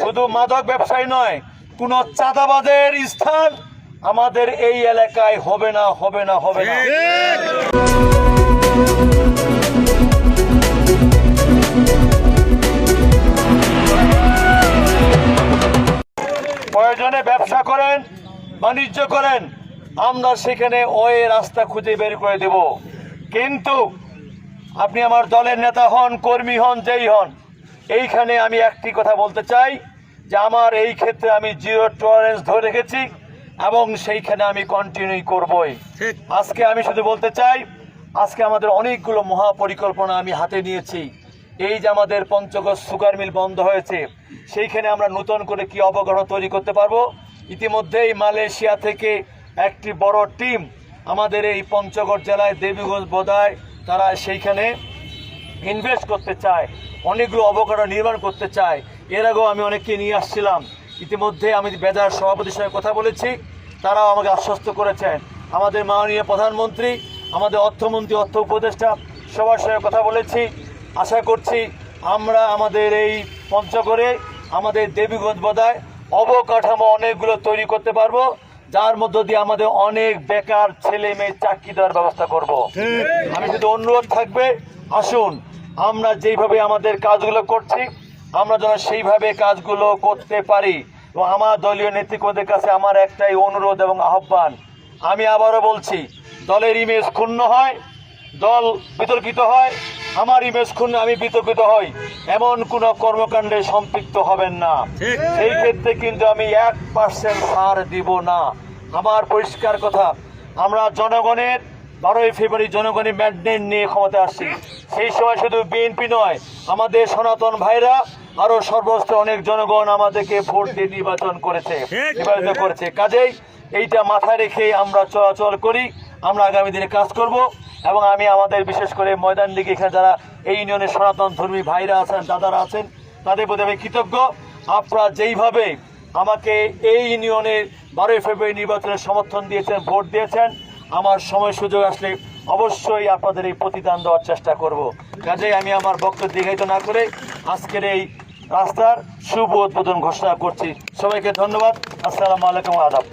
শুধু মাদক ব্যবসায়ী নয়, কোন চাঁদাবাজের স্থান আমাদের এই এলাকায় হবে না, হবে না, হবে না। প্রয়োজনে ব্যবসা করেন, বাণিজ্য করেন, আমরা সেখানে ওই রাস্তা খুঁজে বের করে দেব। কিন্তু আপনি আমার দলের নেতা হন, কর্মী হন, যেই হন, এইখানে আমি একটি কথা বলতে চাই যে আমার এই ক্ষেত্রে আমি জিরো টলারেন্স ধরে রেখেছি এবং সেইখানে আমি কন্টিনিউ করবই। আজকে আমি শুধু বলতে চাই, আজকে আমাদের অনেকগুলো মহাপরিকল্পনা আমি হাতে নিয়েছি। এই যে আমাদের পঞ্চগড় সুগার মিল বন্ধ হয়েছে, সেইখানে আমরা নতুন করে কি অবকাঠামো তৈরি করতে পারবো। ইতিমধ্যেই মালয়েশিয়া থেকে একটি বড় টিম আমাদের এই পঞ্চগড় জেলায় দেবীগঞ্জ বোদায় তারা সেইখানে ইনভেস্ট করতে চায়, অনেকগুলো অবকাঠামো নির্মাণ করতে চায়। এর আগেও আমি অনেককে নিয়ে আসছিলাম। ইতিমধ্যে আমি বেদার সভাপতির সঙ্গে কথা বলেছি, তারাও আমাকে আশ্বস্ত করেছেন। আমাদের মাননীয় প্রধানমন্ত্রী, আমাদের অর্থমন্ত্রী, অর্থ উপদেষ্টা সবার সঙ্গে কথা বলেছি। আশা করছি আমরা আমাদের এই পঞ্চগড়ে আমাদের দেবীগঞ্জ বোদায় অবকাঠামো অনেকগুলো তৈরি করতে পারবো, যার মধ্য দিয়ে আমাদের অনেক বেকার ছেলে মেয়ে চাকরি দেওয়ার ব্যবস্থা করব। আমি শুধু অনুরোধ থাকবে, আসুন আমরা যেইভাবে আমাদের কাজগুলো করছি আমরা যেন সেইভাবে কাজগুলো করতে পারি। এবং আমার দলীয় নেতৃত্বদের কাছে আমার একটাই অনুরোধ এবং আহ্বান, আমি আবারও বলছি, দলের ইমেজ ক্ষুণ্ণ হয়, দল বিতর্কিত হয়, আমার ইমেজ ক্ষুণ্ণ, আমি বিতর্কিত হই, এমন কোনো কর্মকাণ্ডে সম্পৃক্ত হবেন না। সেই ক্ষেত্রে কিন্তু আমি 1% ছাড় দিব না। আমার পরিষ্কার কথা, আমরা জনগণের 12ই ফেব্রুয়ারি জনগণের ম্যান্ডেট নিয়ে ক্ষমতা আসছি। সেই সময় শুধু বিএনপি নয়, আমাদের সনাতন ভাইরা আরো সর্বস্ত অনেক জনগণ আমাদেরকে ভোট দিয়ে নির্বাচিত করেছে। কাজেই এইটা মাথায় রেখে আমরা চলাচল করি, আমরা আগামী দিনে কাজ করব। এবং আমি আমাদের বিশেষ করে ময়দান দিকে এখানে যারা এই ইউনিয়নের সনাতন ধর্মী ভাইরা আছেন, দাদারা আছেন, তাদের প্রতি আমি কৃতজ্ঞ। আপনারা যেইভাবে আমাকে এই ইউনিয়নের 12ই ফেব্রুয়ারি নির্বাচনের সমর্থন দিয়েছেন, ভোট দিয়েছেন, আমার সময় সুযোগ আসলে অবশ্যই আপনাদের এই প্রতিদান দেওয়ার চেষ্টা করব। কাজেই আমি আমার বক্তব্য দীর্ঘায়িত না করে আজকের এই রাস্তার শুভ উদ্বোধন ঘোষণা করছি। সবাইকে ধন্যবাদ। আসসালামু আলাইকুম, আদাব।